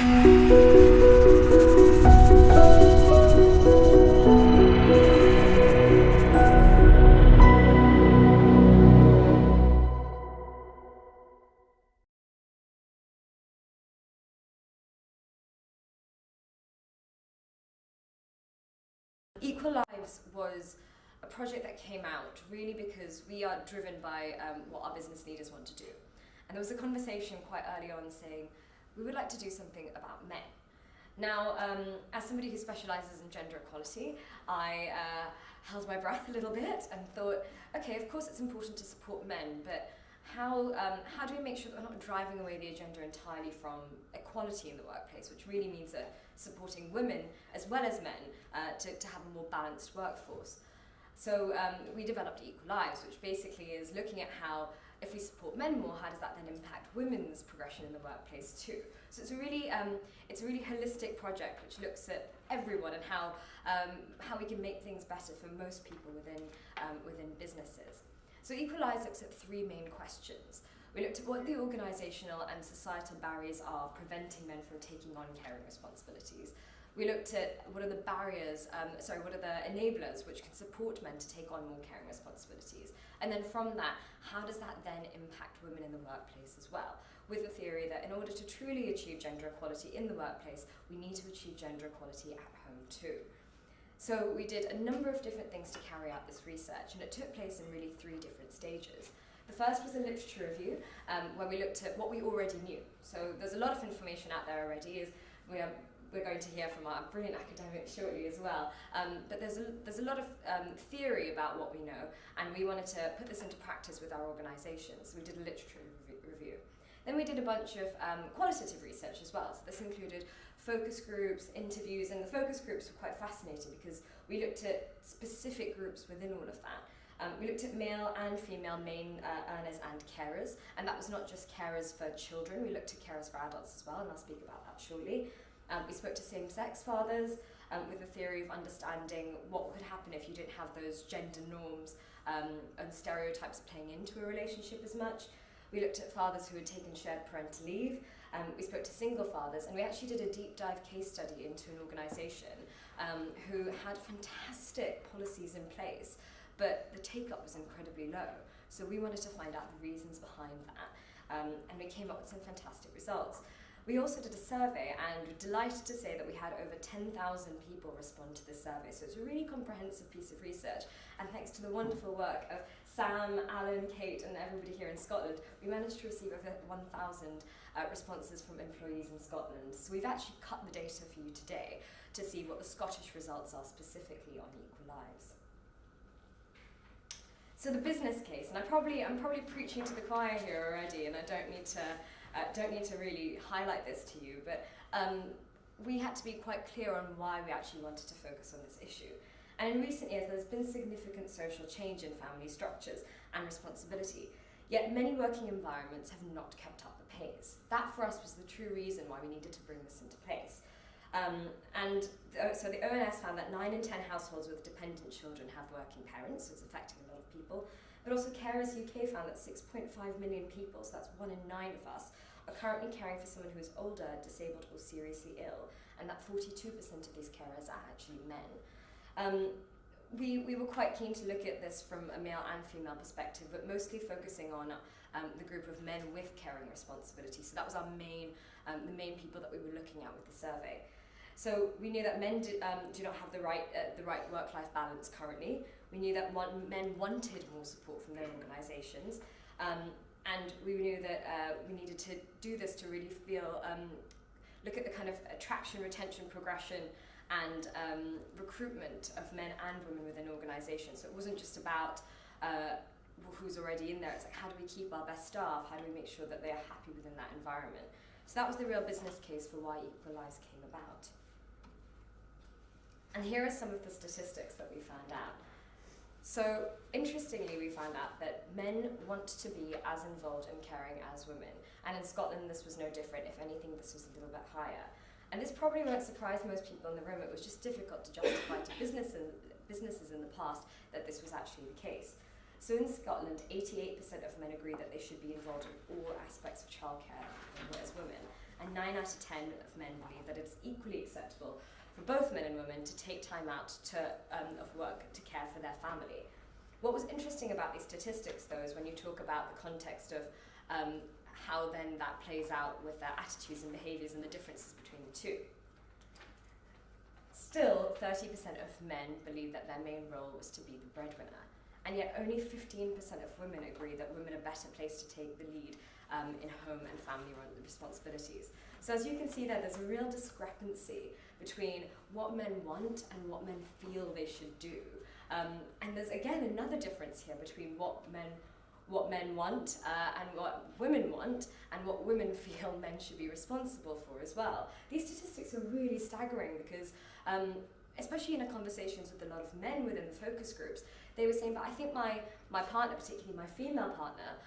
Equalize was a project that came out really because we are driven by what our business leaders want to do. And there was a conversation quite early on saying, we would like to do something about men. Now, as somebody who specializes in gender equality, I held my breath a little bit and thought, okay, of course it's important to support men, but how do we make sure that we're not driving away the agenda entirely from equality in the workplace, which really means that supporting women as well as men to have a more balanced workforce. So we developed Equalize, which basically is looking at how, if we support men more, how does that then impact women's progression in the workplace too? So it's a really holistic project which looks at everyone and how we can make things better for most people within businesses. So Equalize looks at three main questions. We looked at what the organisational and societal barriers are preventing men from taking on caring responsibilities. We looked at what are the barriers, what are the enablers which can support men to take on more caring responsibilities. And then from that, how does that then impact women in the workplace as well? With the theory that in order to truly achieve gender equality in the workplace, we need to achieve gender equality at home too. So we did a number of different things to carry out this research, and it took place in really three different stages. The first was a literature review, where we looked at what we already knew. So there's a lot of information out there already, as we're going to hear from our brilliant academics shortly as well. But there's a lot of theory about what we know, and we wanted to put this into practice with our organisations. So we did a literature review. Then we did a bunch of qualitative research as well. So this included focus groups, interviews, and the focus groups were quite fascinating because we looked at specific groups within all of that. We looked at male and female main earners and carers, and that was not just carers for children, we looked at carers for adults as well, and I'll speak about that shortly. We spoke to same-sex fathers with the theory of understanding what would happen if you didn't have those gender norms and stereotypes playing into a relationship as much. We looked at fathers who had taken shared parental leave. We spoke to single fathers, and we actually did a deep dive case study into an organisation who had fantastic policies in place, but the take-up was incredibly low. So we wanted to find out the reasons behind that, and we came up with some fantastic results. We also did a survey, and we're delighted to say that we had over 10,000 people respond to this survey. So it's a really comprehensive piece of research, and thanks to the wonderful work of Sam, Alan, Kate, and everybody here in Scotland, we managed to receive over 1,000 responses from employees in Scotland. So we've actually cut the data for you today to see what the Scottish results are specifically on Equalize. So the business case, and I'm probably preaching to the choir here already, and I don't need to really highlight this to you, but we had to be quite clear on why we actually wanted to focus on this issue. And in recent years, there's been significant social change in family structures and responsibility, yet many working environments have not kept up the pace. That for us was the true reason why we needed to bring this into place. So the ONS found that 9 in 10 households with dependent children have working parents, so it's affecting a lot of people. But also Carers UK found that 6.5 million people, so that's 1 in 9 of us, are currently caring for someone who is older, disabled or seriously ill, and that 42% of these carers are actually men. We were quite keen to look at this from a male and female perspective, but mostly focusing on the group of men with caring responsibility. So that was our the main people that we were looking at with the survey. So we knew that men do not have the right work-life balance currently. We knew that men wanted more support from their organisations, and we knew that we needed to do this to really look at the kind of attraction, retention, progression, and recruitment of men and women within organisations. So it wasn't just about who's already in there. It's like, how do we keep our best staff? How do we make sure that they are happy within that environment? So that was the real business case for why Equalize came about. And here are some of the statistics that we found out. So interestingly, we found out that men want to be as involved in caring as women. And in Scotland, this was no different. If anything, this was a little bit higher. And this probably won't surprise most people in the room. It was just difficult to justify to businesses in the past that this was actually the case. So in Scotland, 88% of men agree that they should be involved in all aspects of childcare as women. and 9 out of 10 of men believe that it's equally acceptable for both men and women to take time out of work to care for their family. What was interesting about these statistics, though, is when you talk about the context of how then that plays out with their attitudes and behaviours and the differences between the two. Still, 30% of men believe that their main role was to be the breadwinner, and yet only 15% of women agree that women are better placed to take the lead in home and family responsibilities. So as you can see there, there's a real discrepancy between what men want and what men feel they should do. And there's again another difference here between what men want and what women want and what women feel men should be responsible for as well. These statistics are really staggering because especially in the conversations with a lot of men within the focus groups, they were saying, but I think my partner, particularly my female partner,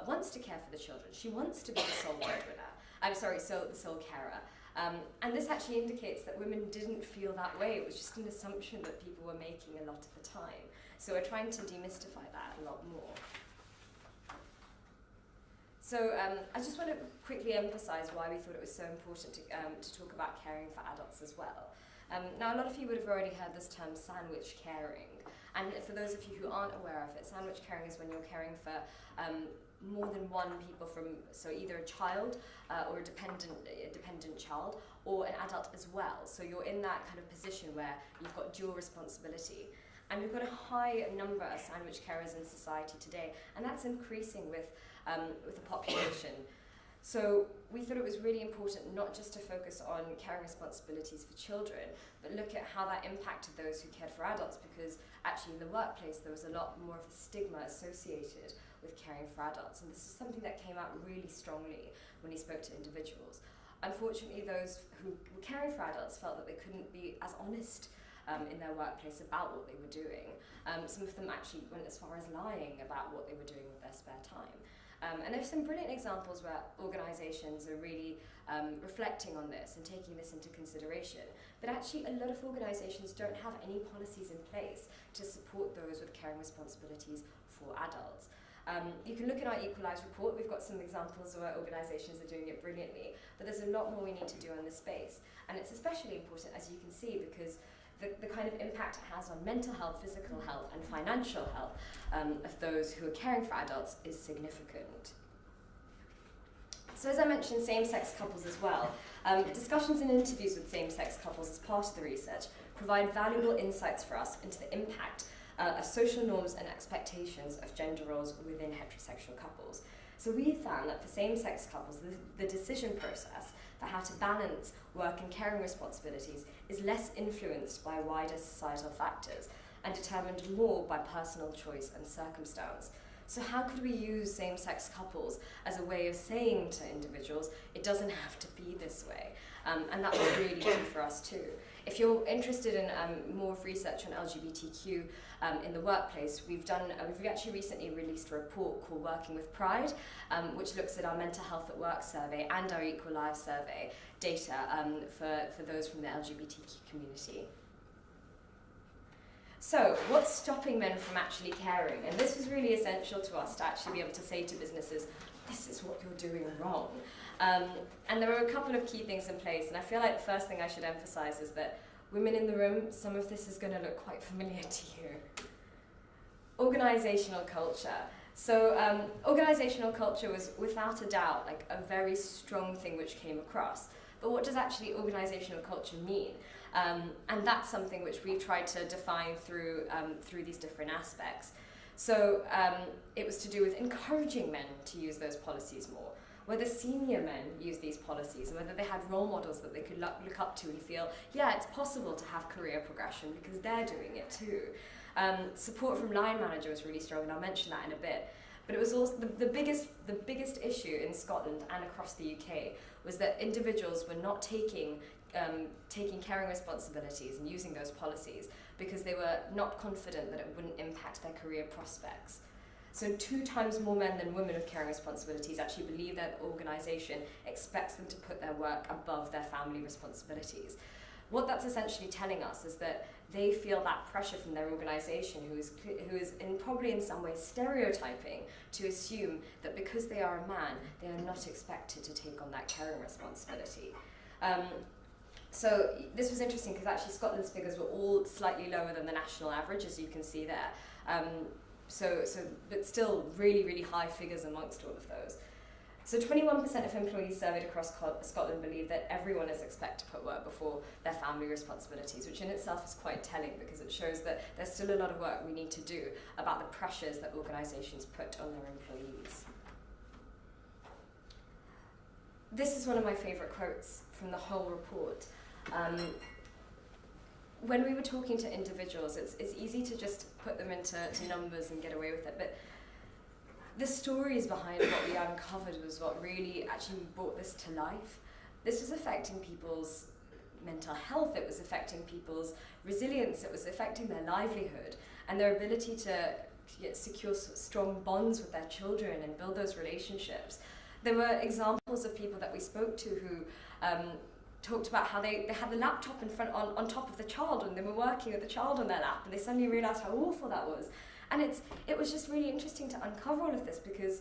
wants to care for the children. She wants to be the sole breadwinner. The sole carer. And this actually indicates that women didn't feel that way. It was just an assumption that people were making a lot of the time. So we're trying to demystify that a lot more. So I just want to quickly emphasize why we thought it was so important to talk about caring for adults as well. Now, a lot of you would have already heard this term sandwich caring. And for those of you who aren't aware of it, sandwich caring is when you're caring for more than one people so either a child or a dependent child or an adult as well. So you're in that kind of position where you've got dual responsibility. And we've got a high number of sandwich carers in society today, and that's increasing with the population. So we thought it was really important not just to focus on caring responsibilities for children, but look at how that impacted those who cared for adults, because actually in the workplace there was a lot more of a stigma associated with caring for adults, and this is something that came out really strongly when he spoke to individuals. Unfortunately, those who were caring for adults felt that they couldn't be as honest in their workplace about what they were doing. Some of them actually went as far as lying about what they were doing with their spare time. And there's some brilliant examples where organisations are really reflecting on this and taking this into consideration. But actually, a lot of organisations don't have any policies in place to support those with caring responsibilities for adults. You can look at our Equalize report. We've got some examples where organisations are doing it brilliantly, but there's a lot more we need to do in this space. And it's especially important, as you can see, because the kind of impact it has on mental health, physical health, and financial health of those who are caring for adults is significant. So as I mentioned, same-sex couples as well. Discussions and interviews with same-sex couples as part of the research provide valuable insights for us into the impact of social norms and expectations of gender roles within heterosexual couples. So we found that for same-sex couples, the decision process for how to balance work and caring responsibilities is less influenced by wider societal factors and determined more by personal choice and circumstance. So how could we use same-sex couples as a way of saying to individuals, it doesn't have to be this way? And that was really key for us too. If you're interested in more research on LGBTQ in the workplace, we've actually recently released a report called Working with Pride, which looks at our mental health at work survey and our Equalize survey data for those from the LGBTQ community. So, what's stopping men from actually caring? And this was really essential to us to actually be able to say to businesses, this is what you're doing wrong. And there were a couple of key things in place, and I feel like the first thing I should emphasize is that women in the room, some of this is going to look quite familiar to you. Organizational culture. So organizational culture was without a doubt like a very strong thing which came across. But what does actually organizational culture mean? And that's something which we've tried to define through these different aspects. So it was to do with encouraging men to use those policies more, whether senior men use these policies, and whether they had role models that they could look up to and feel, yeah, it's possible to have career progression because they're doing it too. Support from line manager was really strong, and I'll mention that in a bit. But it was also the biggest issue in Scotland and across the UK was that individuals were not taking caring responsibilities and using those policies because they were not confident that it wouldn't impact their career prospects. So 2 times more men than women with caring responsibilities actually believe that organisation expects them to put their work above their family responsibilities. what that's essentially telling us is that they feel that pressure from their organisation, who is probably in some way stereotyping to assume that because they are a man, they are not expected to take on that caring responsibility. So this was interesting because actually Scotland's figures were all slightly lower than the national average, as you can see there. But still really, really high figures amongst all of those. So 21% of employees surveyed across Scotland believe that everyone is expected to put work before their family responsibilities, which in itself is quite telling because it shows that there's still a lot of work we need to do about the pressures that organisations put on their employees. This is one of my favourite quotes from the whole report. When we were talking to individuals, it's easy to just put them into numbers and get away with it, but the stories behind what we uncovered was what really actually brought this to life. This was affecting people's mental health, it was affecting people's resilience, it was affecting their livelihood and their ability to secure strong bonds with their children and build those relationships. There were examples of people that we spoke to who talked about how they had the laptop in front on top of the child and they were working with the child on their lap and they suddenly realised how awful that was. And it was just really interesting to uncover all of this because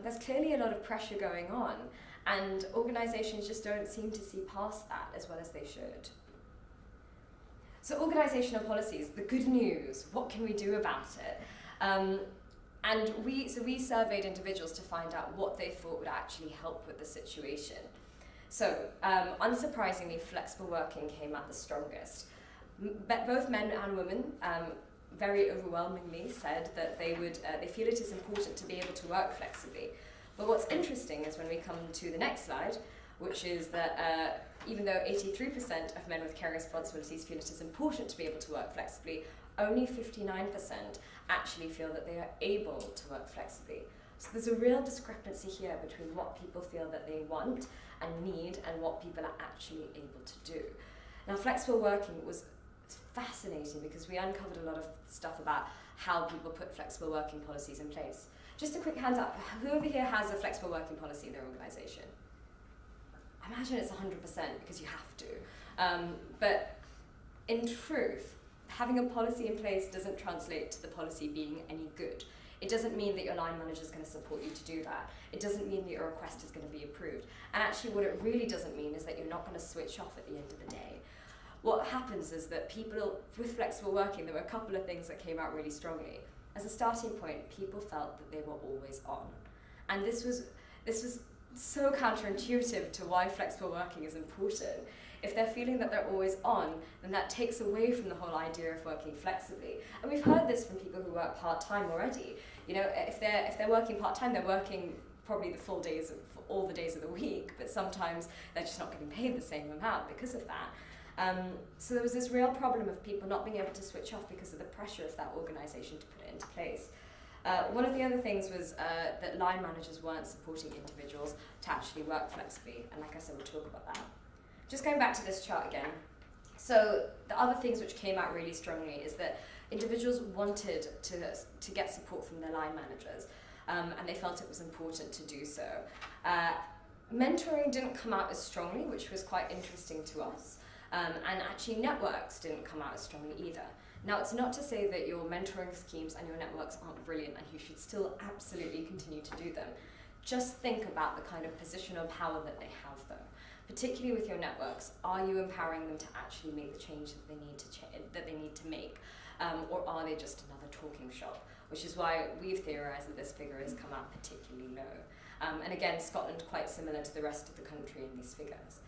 there's clearly a lot of pressure going on and organisations just don't seem to see past that as well as they should. So organisational policies, the good news, what can we do about it? And we surveyed individuals to find out what they thought would actually help with the situation. So unsurprisingly, flexible working came out the strongest. Both men and women very overwhelmingly said that they feel it is important to be able to work flexibly. But what's interesting is when we come to the next slide, which is that even though 83% of men with care responsibilities feel it is important to be able to work flexibly, only 59% actually feel that they are able to work flexibly. So there's a real discrepancy here between what people feel that they want and need and what people are actually able to do. Now, flexible working was fascinating because we uncovered a lot of stuff about how people put flexible working policies in place. Just a quick hands up, who over here has a flexible working policy in their organisation? I imagine it's 100% because you have to. But in truth, having a policy in place doesn't translate to the policy being any good. It doesn't mean that your line manager is going to support you to do that. It doesn't mean that your request is going to be approved. And actually what it really doesn't mean is that you're not going to switch off at the end of the day. What happens is that people with flexible working, there were a couple of things that came out really strongly. As a starting point, people felt that they were always on. And this was so counterintuitive to why flexible working is important. If they're feeling that they're always on, then that takes away from the whole idea of working flexibly. And we've heard this from people who work part-time already. You know, if they're working part-time, they're working probably the full days of all the days of the week, but sometimes they're just not getting paid the same amount because of that. So there was this real problem of people not being able to switch off because of the pressure of that organisation to put it into place. One of the other things was that line managers weren't supporting individuals to actually work flexibly, and like I said, we'll talk about that. Just going back to this chart again. So the other things which came out really strongly is that individuals wanted to get support from their line managers, and they felt it was important to do so. Mentoring didn't come out as strongly, which was quite interesting to us. And actually networks didn't come out as strongly either. Now, it's not to say that your mentoring schemes and your networks aren't brilliant and you should still absolutely continue to do them. Just think about the kind of positional power that they have though. Particularly with your networks, are you empowering them to actually make the change that they need to make? Or are they just another talking shop? Which is why we've theorised that this figure has come out particularly low. And again, Scotland quite similar to the rest of the country in these figures.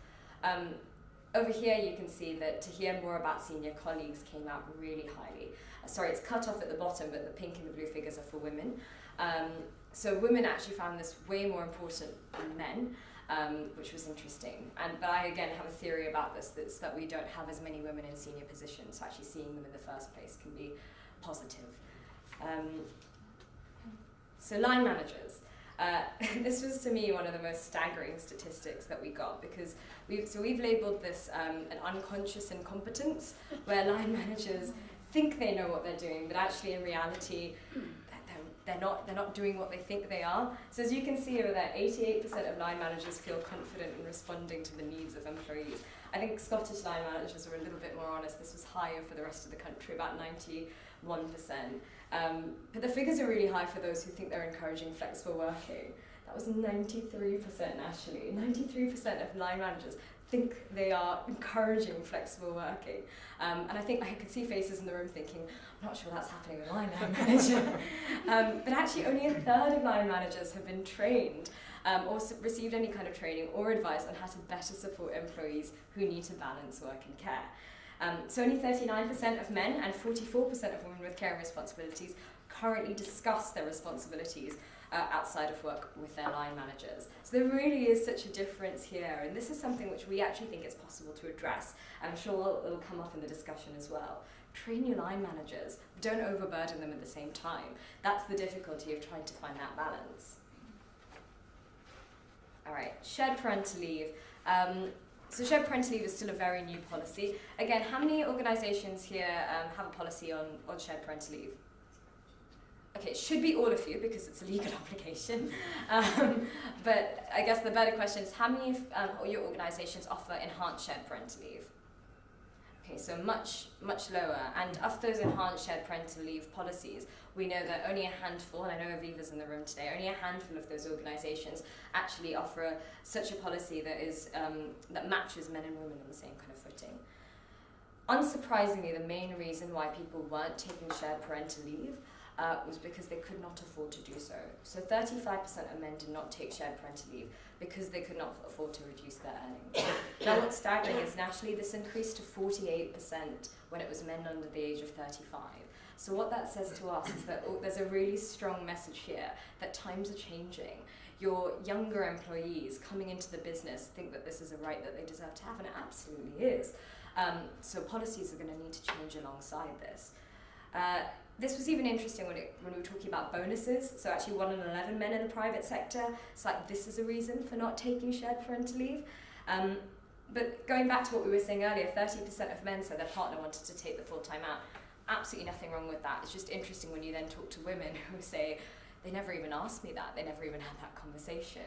Over here you can see that to hear more about senior colleagues came out really highly. Sorry, it's cut off at the bottom, but the pink and the blue figures are for women. So women actually found this way more important than men, which was interesting. But I again have a theory about this, that's that we don't have as many women in senior positions, so actually seeing them in the first place can be positive. So line managers. This was to me one of the most staggering statistics that we got because we've labelled this an unconscious incompetence where line managers think they know what they're doing but actually in reality they're not doing what they think they are. So as you can see over there, 88% of line managers feel confident in responding to the needs of employees. I think Scottish line managers were a little bit more honest. This was higher for the rest of the country, about 91%. But the figures are really high for those who think they're encouraging flexible working. That was 93% nationally. 93% of line managers think they are encouraging flexible working. And I think I could see faces in the room thinking, I'm not sure that's happening with my line manager. But actually only a third of line managers have been trained or received any kind of training or advice on how to better support employees who need to balance work and care. So only 39% of men and 44% of women with caring responsibilities currently discuss their responsibilities outside of work with their line managers. So there really is such a difference here, and this is something which we actually think it's possible to address, and I'm sure it'll come up in the discussion as well. Train your line managers, but don't overburden them at the same time. That's the difficulty of trying to find that balance. All right, shared parental leave. So shared parental leave is still a very new policy. Again, how many organisations here have a policy on shared parental leave? Okay, it should be all of you because it's a legal obligation. But I guess the better question is, how many of your organisations offer enhanced shared parental leave? Okay, so much lower. And of those enhanced shared parental leave policies, we know that only a handful, and I know Aviva's in the room today, only a handful of those organisations actually offer such a policy that is that matches men and women on the same kind of footing. Unsurprisingly, the main reason why people weren't taking shared parental leave was because they could not afford to do so. So 35% of men did not take shared parental leave because they could not afford to reduce their earnings. Now what's staggering is nationally this increased to 48% when it was men under the age of 35. So what that says to us is that there's a really strong message here that times are changing. Your younger employees coming into the business think that this is a right that they deserve to have, and it absolutely is. So policies are going to need to change alongside this. This was even interesting when we were talking about bonuses. So actually 1 in 11 men in the private sector, it's like this is a reason for not taking shared parental leave. But going back to what we were saying earlier, 30% of men said their partner wanted to take the full time out. Absolutely nothing wrong with that. It's just interesting when you then talk to women who say, they never even asked me that, they never even had that conversation.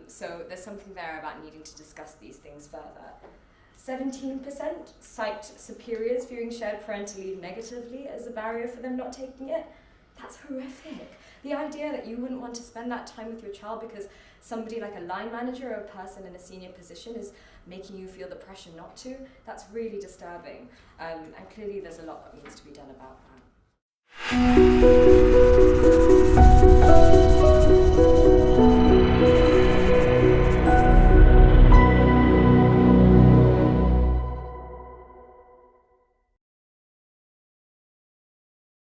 So there's something there about needing to discuss these things further. 17% cite superiors viewing shared parental leave negatively as a barrier for them not taking it. That's horrific. The idea that you wouldn't want to spend that time with your child because somebody like a line manager or a person in a senior position is making you feel the pressure not to, that's really disturbing. And clearly there's a lot that needs to be done about that.